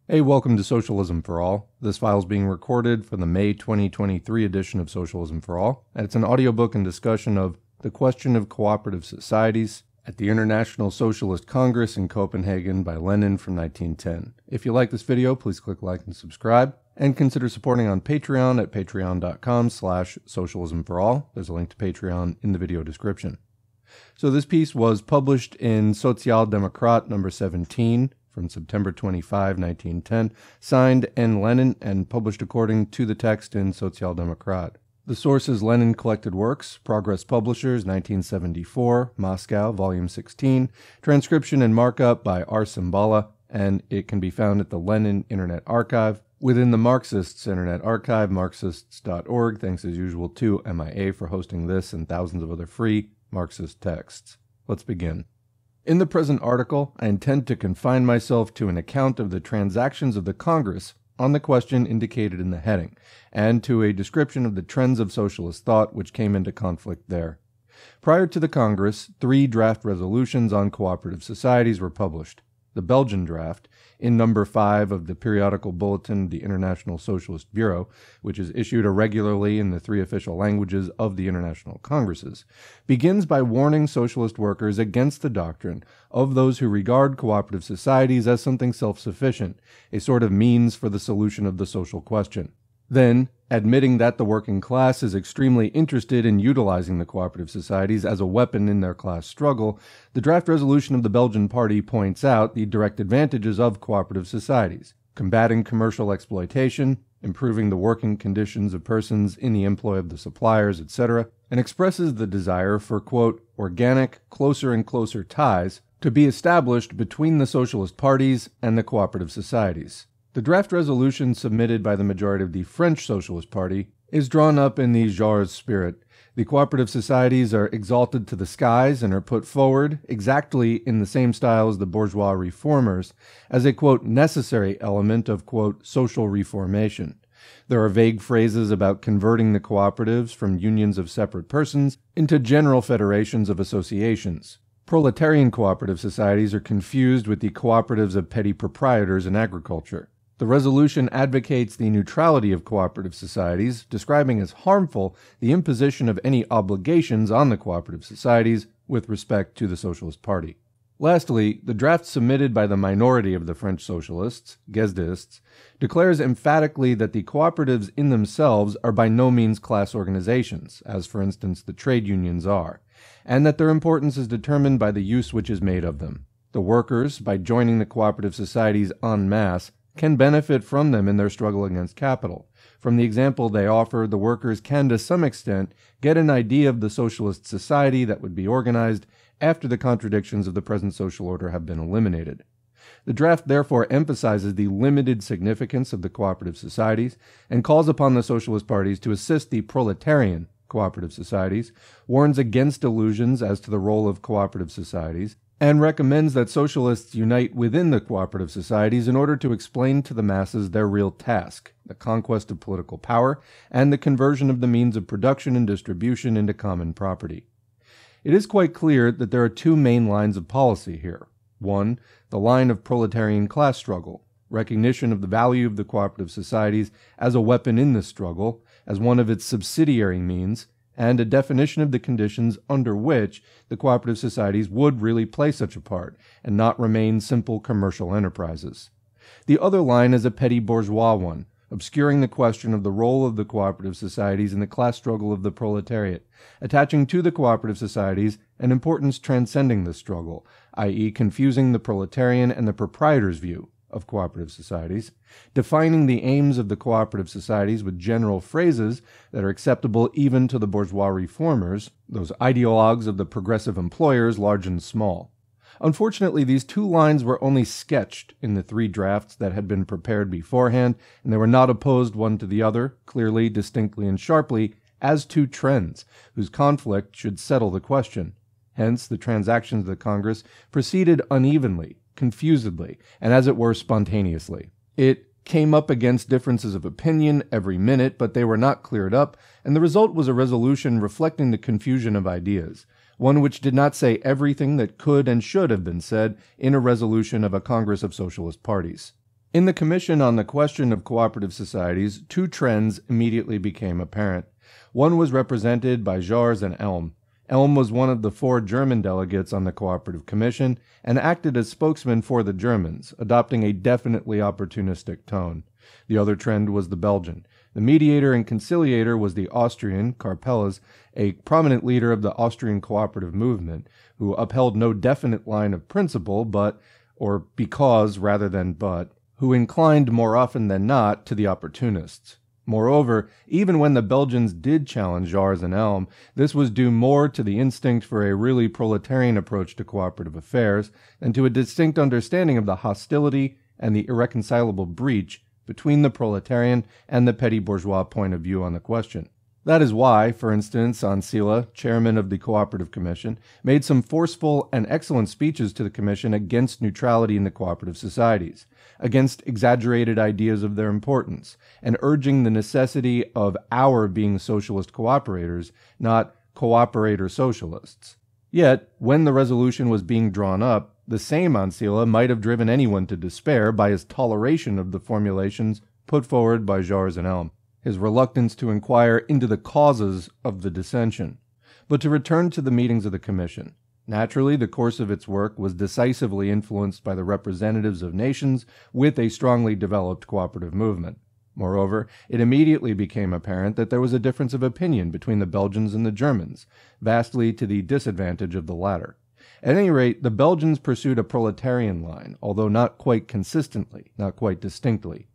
Hey, welcome to Socialism for All. This file is being recorded for the May 2023 edition of Socialism for All, and it's an audiobook and discussion of The Question of Cooperative Societies at the International Socialist Congress in Copenhagen by Lenin from 1910. If you like this video, please click like and subscribe, and consider supporting on Patreon at patreon.com/socialismforall. There's a link to Patreon in the video description. So this piece was published in Sozialdemokrat number 17, from September 25, 1910, signed N. Lenin and published according to the text in Socialdemokrat. The source is Lenin Collected Works, Progress Publishers, 1974, Moscow, Volume 16, transcription and markup by R. Simbala, and it can be found at the Lenin Internet Archive within the Marxists Internet Archive, marxists.org. Thanks as usual to MIA for hosting this and thousands of other free Marxist texts. Let's begin. In the present article, I intend to confine myself to an account of the transactions of the Congress on the question indicated in the heading, and to a description of the trends of socialist thought which came into conflict there. Prior to the Congress, 3 draft resolutions on cooperative societies were published. The Belgian draft, in number 5 of the periodical bulletin of the International Socialist Bureau, which is issued irregularly in the 3 official languages of the international congresses, begins by warning socialist workers against the doctrine of those who regard cooperative societies as something self-sufficient, a sort of means for the solution of the social question. Then, admitting that the working class is extremely interested in utilizing the cooperative societies as a weapon in their class struggle, the draft resolution of the Belgian party points out the direct advantages of cooperative societies, combating commercial exploitation, improving the working conditions of persons in the employ of the suppliers, etc., and expresses the desire for, quote, organic, closer and closer ties to be established between the socialist parties and the cooperative societies. The draft resolution submitted by the majority of the French Socialist Party is drawn up in the Jaurès spirit. The cooperative societies are exalted to the skies and are put forward, exactly in the same style as the bourgeois reformers, as a, quote, necessary element of, quote, social reformation. There are vague phrases about converting the cooperatives from unions of separate persons into general federations of associations. Proletarian cooperative societies are confused with the cooperatives of petty proprietors in agriculture. The resolution advocates the neutrality of cooperative societies, describing as harmful the imposition of any obligations on the cooperative societies with respect to the Socialist Party. Lastly, the draft submitted by the minority of the French socialists, Guesdists, declares emphatically that the cooperatives in themselves are by no means class organizations, as for instance the trade unions are, and that their importance is determined by the use which is made of them. The workers, by joining the cooperative societies en masse, can benefit from them in their struggle against capital. From the example they offer, the workers can to some extent get an idea of the socialist society that would be organized after the contradictions of the present social order have been eliminated. The draft therefore emphasizes the limited significance of the cooperative societies and calls upon the socialist parties to assist the proletarian cooperative societies, warns against illusions as to the role of cooperative societies, and recommends that socialists unite within the cooperative societies in order to explain to the masses their real task, the conquest of political power, and the conversion of the means of production and distribution into common property. It is quite clear that there are 2 main lines of policy here. 1, the line of proletarian class struggle, recognition of the value of the cooperative societies as a weapon in this struggle, as one of its subsidiary means, and a definition of the conditions under which the cooperative societies would really play such a part, and not remain simple commercial enterprises. The other line is a petty bourgeois one, obscuring the question of the role of the cooperative societies in the class struggle of the proletariat, attaching to the cooperative societies an importance transcending this struggle, i.e. confusing the proletarian and the proprietor's view of cooperative societies, defining the aims of the cooperative societies with general phrases that are acceptable even to the bourgeois reformers, those ideologues of the progressive employers, large and small. Unfortunately, these 2 lines were only sketched in the 3 drafts that had been prepared beforehand, and they were not opposed one to the other, clearly, distinctly, and sharply, as 2 trends, whose conflict should settle the question. Hence, the transactions of the Congress proceeded unevenly, confusedly, and as it were spontaneously. It came up against differences of opinion every minute, but they were not cleared up, and the result was a resolution reflecting the confusion of ideas, one which did not say everything that could and should have been said in a resolution of a Congress of Socialist parties. In the Commission on the Question of Cooperative Societies, two trends immediately became apparent. One was represented by Jars and Elm. Elm was one of the 4 German delegates on the Cooperative Commission and acted as spokesman for the Germans, adopting a definitely opportunistic tone. The other trend was the Belgian. The mediator and conciliator was the Austrian, Karpeles, a prominent leader of the Austrian cooperative movement, who upheld no definite line of principle, or because rather than but, who inclined more often than not to the opportunists. Moreover, even when the Belgians did challenge Jars and Elm, this was due more to the instinct for a really proletarian approach to cooperative affairs than to a distinct understanding of the hostility and the irreconcilable breach between the proletarian and the petty bourgeois point of view on the question. That is why, for instance, Ancila, chairman of the Cooperative Commission, made some forceful and excellent speeches to the Commission against neutrality in the cooperative societies, against exaggerated ideas of their importance, and urging the necessity of our being socialist cooperators, not cooperator socialists. Yet, when the resolution was being drawn up, the same Ancila might have driven anyone to despair by his toleration of the formulations put forward by Jars and Elm, his reluctance to inquire into the causes of the dissension. But to return to the meetings of the Commission. Naturally, the course of its work was decisively influenced by the representatives of nations with a strongly developed cooperative movement. Moreover, it immediately became apparent that there was a difference of opinion between the Belgians and the Germans, vastly to the disadvantage of the latter. At any rate, the Belgians pursued a proletarian line, although not quite consistently, not quite distinctly.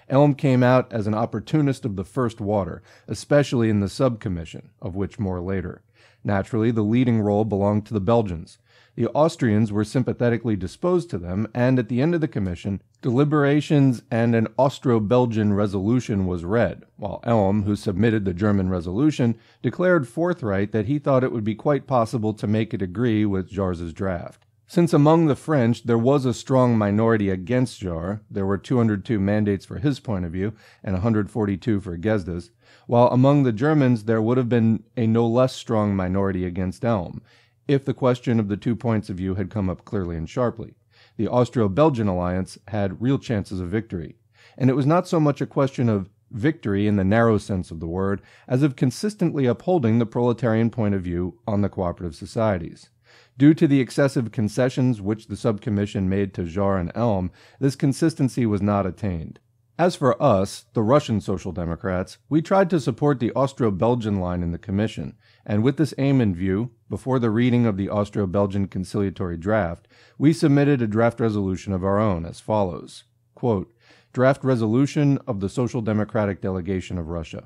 Elm came out as an opportunist of the first water, especially in the sub-commission, of which more later. Naturally, the leading role belonged to the Belgians. The Austrians were sympathetically disposed to them, and at the end of the commission, deliberations and an Austro-Belgian resolution was read, while Elm, who submitted the German resolution, declared forthright that he thought it would be quite possible to make it agree with Jars's draft. Since among the French there was a strong minority against Jars, there were 202 mandates for his point of view and 142 for Gesda's, while among the Germans there would have been a no less strong minority against Elm, if the question of the 2 points of view had come up clearly and sharply. The Austro-Belgian alliance had real chances of victory, and it was not so much a question of victory in the narrow sense of the word as of consistently upholding the proletarian point of view on the cooperative societies. Due to the excessive concessions which the subcommission made to Jars and Elm, this consistency was not attained. As for us, the Russian Social Democrats, we tried to support the Austro-Belgian line in the Commission, and with this aim in view, before the reading of the Austro-Belgian conciliatory draft, we submitted a draft resolution of our own as follows. Quote, Draft Resolution of the Social Democratic Delegation of Russia.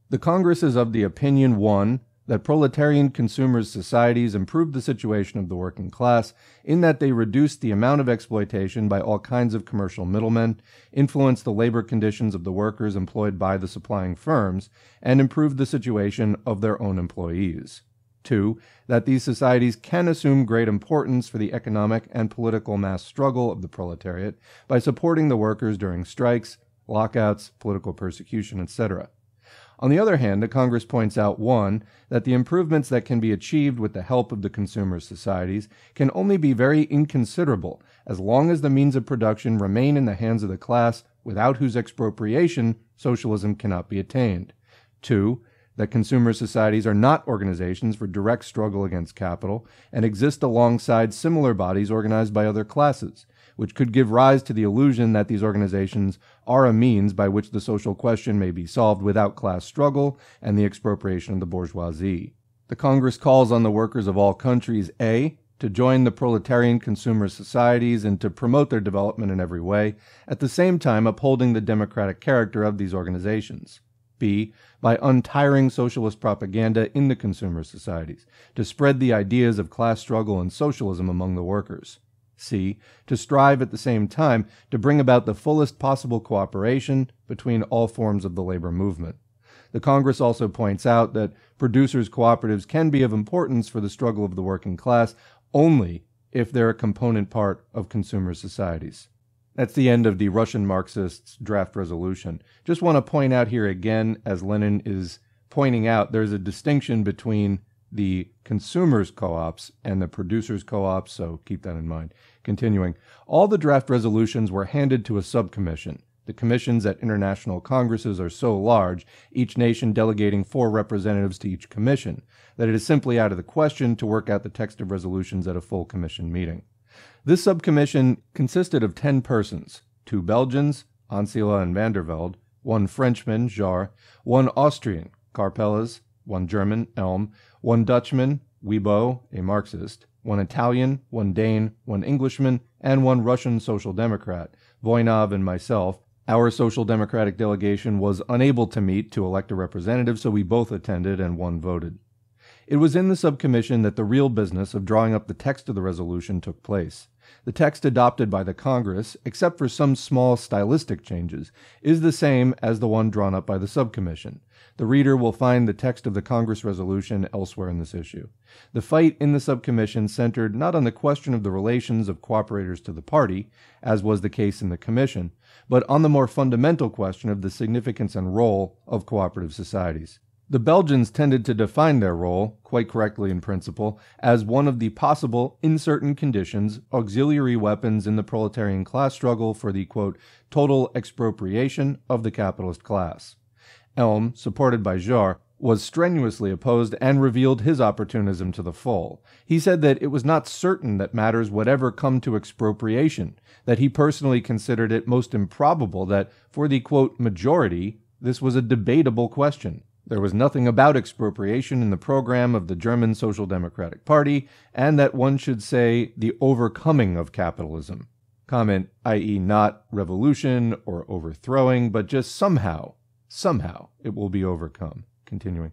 The Congress is of the opinion 1. That proletarian consumers' societies improve the situation of the working class in that they reduce the amount of exploitation by all kinds of commercial middlemen, influence the labor conditions of the workers employed by the supplying firms, and improve the situation of their own employees. 2. That these societies can assume great importance for the economic and political mass struggle of the proletariat by supporting the workers during strikes, lockouts, political persecution, etc. On the other hand, the Congress points out 1. That the improvements that can be achieved with the help of the consumer societies can only be very inconsiderable as long as the means of production remain in the hands of the class without whose expropriation socialism cannot be attained. 2. That consumer societies are not organizations for direct struggle against capital and exist alongside similar bodies organized by other classes, which could give rise to the illusion that these organizations are a means by which the social question may be solved without class struggle and the expropriation of the bourgeoisie. The Congress calls on the workers of all countries, A. to join the proletarian consumer societies and to promote their development in every way, at the same time upholding the democratic character of these organizations. B. By untiring socialist propaganda in the consumer societies, to spread the ideas of class struggle and socialism among the workers. C. To strive at the same time to bring about the fullest possible cooperation between all forms of the labor movement. The Congress also points out that producers' cooperatives can be of importance for the struggle of the working class only if they're a component part of consumer societies. That's the end of the Russian Marxists' draft resolution. Just want to point out here again, as Lenin is pointing out, there's a distinction between the consumers' co-ops and the producers' co-ops, so keep that in mind. Continuing, all the draft resolutions were handed to a subcommission. The commissions at international congresses are so large, each nation delegating 4 representatives to each commission, that it is simply out of the question to work out the text of resolutions at a full commission meeting. This subcommission consisted of 10 persons, 2 Belgians, Ancila and van der Velde, 1 Frenchman, Jarre, 1 Austrian, Karpelès, 1 German, Elm, 1 Dutchman, Wibo, a Marxist, 1 Italian, 1 Dane, 1 Englishman, and 1 Russian Social Democrat, Voinov and myself. Our Social Democratic delegation was unable to meet to elect a representative, so we both attended and 1 voted. It was in the subcommission that the real business of drawing up the text of the resolution took place. The text adopted by the Congress, except for some small stylistic changes, is the same as the one drawn up by the subcommission. The reader will find the text of the Congress resolution elsewhere in this issue. The fight in the subcommission centered not on the question of the relations of cooperators to the party, as was the case in the commission, but on the more fundamental question of the significance and role of cooperative societies. The Belgians tended to define their role, quite correctly in principle, as one of the possible, in certain conditions, auxiliary weapons in the proletarian class struggle for the, quote, total expropriation of the capitalist class. Elm, supported by Jarre, was strenuously opposed and revealed his opportunism to the full. He said that it was not certain that matters would ever come to expropriation, that he personally considered it most improbable that, for the, quote, majority, this was a debatable question. There was nothing about expropriation in the program of the German Social Democratic Party, and that one should say the overcoming of capitalism. Comment, i.e. not revolution or overthrowing, but just somehow it will be overcome. Continuing.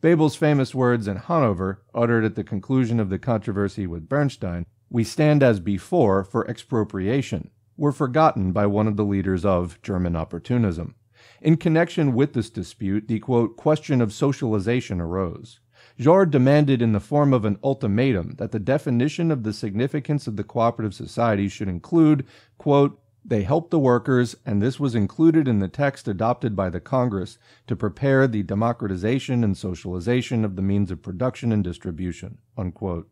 Bebel's famous words in Hanover, uttered at the conclusion of the controversy with Bernstein, "We stand as before for expropriation," were forgotten by one of the leaders of German opportunism. In connection with this dispute, the, quote, question of socialization arose. Jarre demanded in the form of an ultimatum that the definition of the significance of the cooperative society should include, quote, they help the workers, and this was included in the text adopted by the Congress to prepare the democratization and socialization of the means of production and distribution, unquote.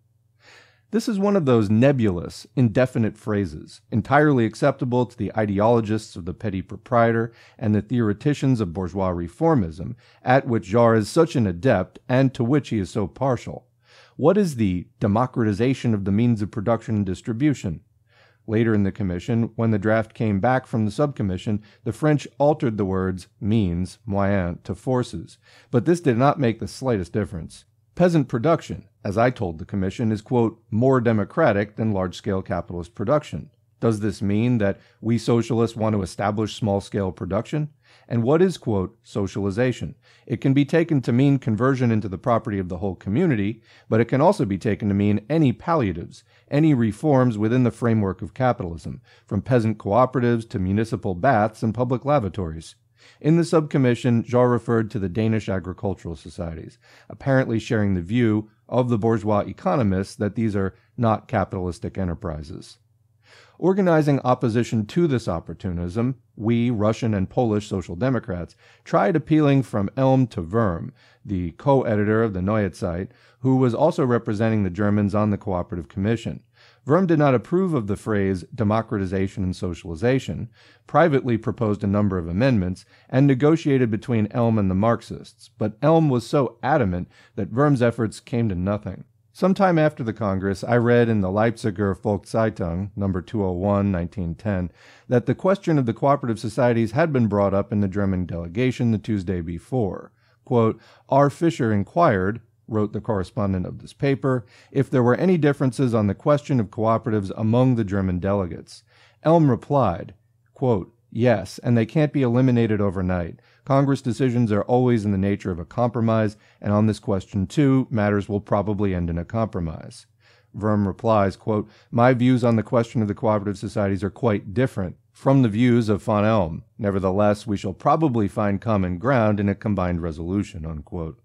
This is one of those nebulous, indefinite phrases, entirely acceptable to the ideologists of the petty proprietor and the theoreticians of bourgeois reformism, at which Jarre is such an adept and to which he is so partial. What is the democratization of the means of production and distribution? Later in the commission, when the draft came back from the subcommission, the French altered the words means, moyen, to forces, but this did not make the slightest difference. Peasant production, as I told the commission, is, quote, more democratic than large-scale capitalist production. Does this mean that we socialists want to establish small-scale production? And what is, quote, socialization? It can be taken to mean conversion into the property of the whole community, but it can also be taken to mean any palliatives, any reforms within the framework of capitalism, from peasant cooperatives to municipal baths and public lavatories. In the subcommission, Jarre referred to the Danish agricultural societies, apparently sharing the view of the bourgeois economists that these are not capitalistic enterprises. Organizing opposition to this opportunism, we, Russian and Polish Social Democrats, tried appealing from Elm to Wurm, the co-editor of the Neue Zeit, who was also representing the Germans on the Cooperative Commission. Wurm did not approve of the phrase democratization and socialization, privately proposed a number of amendments, and negotiated between Elm and the Marxists, but Elm was so adamant that Wurm's efforts came to nothing. Sometime after the Congress, I read in the Leipziger Volkszeitung, number 201, 1910, that the question of the cooperative societies had been brought up in the German delegation the Tuesday before. Quote, R. Fischer inquired, wrote the correspondent of this paper, if there were any differences on the question of cooperatives among the German delegates. Elm replied, quote, yes, and they can't be eliminated overnight. Congress decisions are always in the nature of a compromise, and on this question, too, matters will probably end in a compromise. Wurm replies, quote, my views on the question of the cooperative societies are quite different from the views of von Elm. Nevertheless, we shall probably find common ground in a combined resolution, unquote.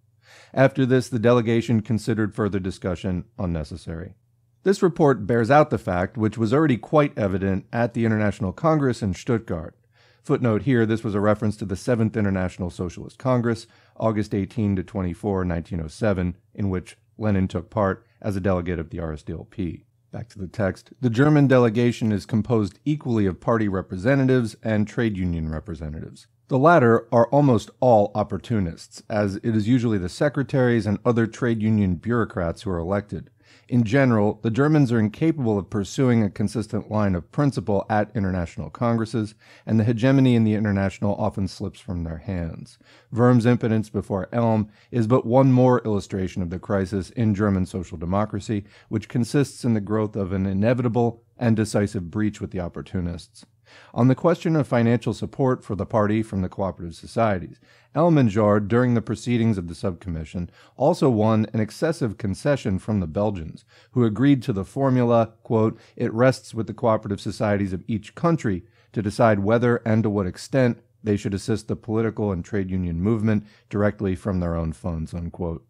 After this, the delegation considered further discussion unnecessary. This report bears out the fact, which was already quite evident at the International Congress in Stuttgart. Footnote here, this was a reference to the 7th International Socialist Congress, August 18 to 24, 1907, in which Lenin took part as a delegate of the RSDLP. Back to the text. The German delegation is composed equally of party representatives and trade union representatives. The latter are almost all opportunists, as it is usually the secretaries and other trade union bureaucrats who are elected. In general, the Germans are incapable of pursuing a consistent line of principle at international congresses, and the hegemony in the international often slips from their hands. Wurm's impotence before Elm is but one more illustration of the crisis in German social democracy, which consists in the growth of an inevitable and decisive breach with the opportunists. On the question of financial support for the party from the cooperative societies, Elm and Jahr, during the proceedings of the subcommission, also won an excessive concession from the Belgians, who agreed to the formula, quote, "It rests with the cooperative societies of each country to decide whether and to what extent they should assist the political and trade union movement directly from their own funds," unquote.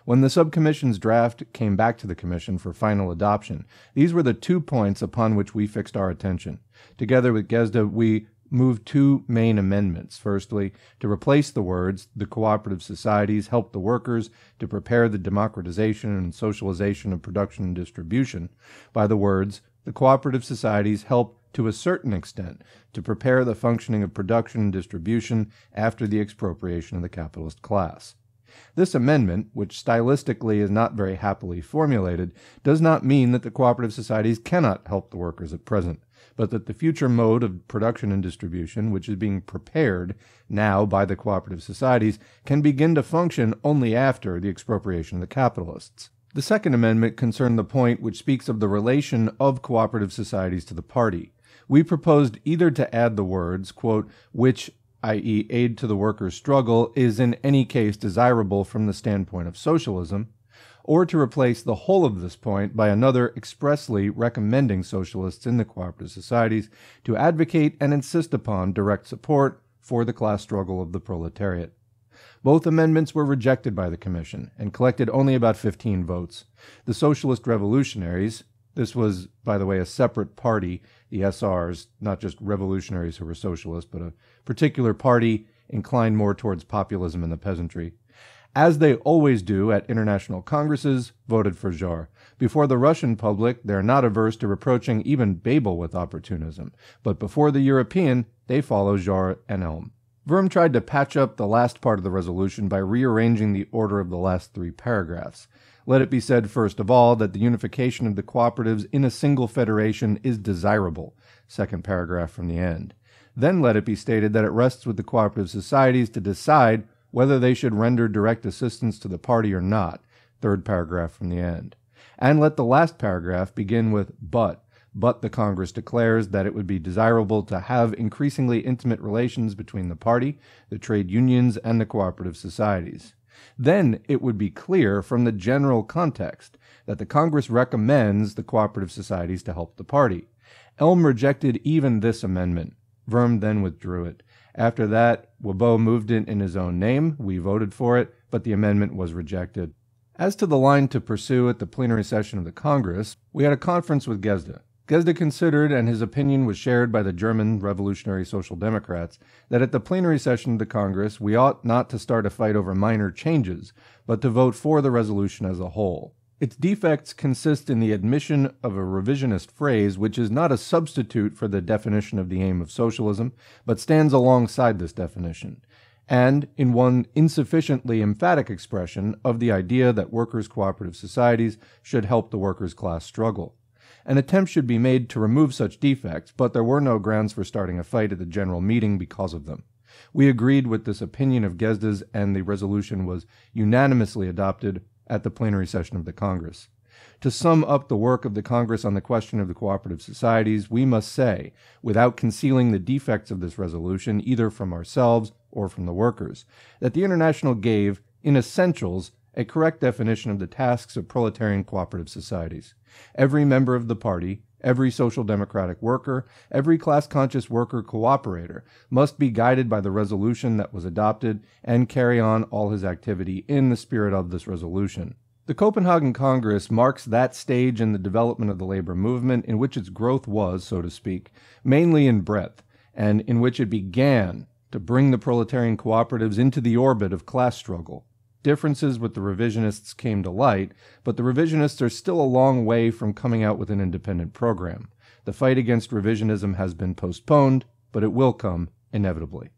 When the subcommission's draft came back to the commission for final adoption, these were the 2 points upon which we fixed our attention. Together with Gesda, we moved 2 main amendments. Firstly, to replace the words, "The cooperative societies help the workers to prepare the democratization and socialization of production and distribution," by the words, "The cooperative societies help to a certain extent to prepare the functioning of production and distribution after the expropriation of the capitalist class." This amendment, which stylistically is not very happily formulated, does not mean that the cooperative societies cannot help the workers at present, but that the future mode of production and distribution, which is being prepared now by the cooperative societies, can begin to function only after the expropriation of the capitalists. The second amendment concerned the point which speaks of the relation of cooperative societies to the party. We proposed either to add the words, quote, "which, i.e. aid to the workers' struggle, is in any case desirable from the standpoint of socialism," or to replace the whole of this point by another expressly recommending socialists in the cooperative societies to advocate and insist upon direct support for the class struggle of the proletariat. Both amendments were rejected by the Commission and collected only about 15 votes. The Socialist Revolutionaries, this was, by the way, a separate party, the SRs, not just revolutionaries who were socialist, but a particular party inclined more towards populism and the peasantry, as they always do at international congresses, voted for Jahr. Before the Russian public, they are not averse to reproaching even Babel with opportunism, but before the European, they follow Jahr and Elm. Wurm tried to patch up the last part of the resolution by rearranging the order of the last 3 paragraphs. Let it be said first of all that the unification of the cooperatives in a single federation is desirable, second paragraph from the end. Then let it be stated that it rests with the cooperative societies to decide whether they should render direct assistance to the party or not, third paragraph from the end. And let the last paragraph begin with but the Congress declares that it would be desirable to have increasingly intimate relations between the party, the trade unions, and the cooperative societies. Then it would be clear from the general context that the Congress recommends the cooperative societies to help the party. Elm rejected even this amendment. Wurm then withdrew it. After that, Wabeau moved it in his own name. We voted for it, but the amendment was rejected. As to the line to pursue at the plenary session of the Congress, we had a conference with Gesda. Gesda considered, and his opinion was shared by the German Revolutionary Social Democrats, that at the plenary session of the Congress we ought not to start a fight over minor changes, but to vote for the resolution as a whole. Its defects consist in the admission of a revisionist phrase which is not a substitute for the definition of the aim of socialism, but stands alongside this definition, and in one insufficiently emphatic expression of the idea that workers' cooperative societies should help the workers' class struggle. An attempt should be made to remove such defects, but there were no grounds for starting a fight at the general meeting because of them. We agreed with this opinion of Gesda's, and the resolution was unanimously adopted at the plenary session of the Congress. To sum up the work of the Congress on the question of the cooperative societies, we must say, without concealing the defects of this resolution, either from ourselves or from the workers, that the International gave, in essentials, a correct definition of the tasks of proletarian cooperative societies. Every member of the party, every social democratic worker, every class-conscious worker cooperator must be guided by the resolution that was adopted and carry on all his activity in the spirit of this resolution. The Copenhagen Congress marks that stage in the development of the labor movement in which its growth was, so to speak, mainly in breadth, and in which it began to bring the proletarian cooperatives into the orbit of class struggle. differences with the revisionists came to light, but the revisionists are still a long way from coming out with an independent program. The fight against revisionism has been postponed, but it will come inevitably.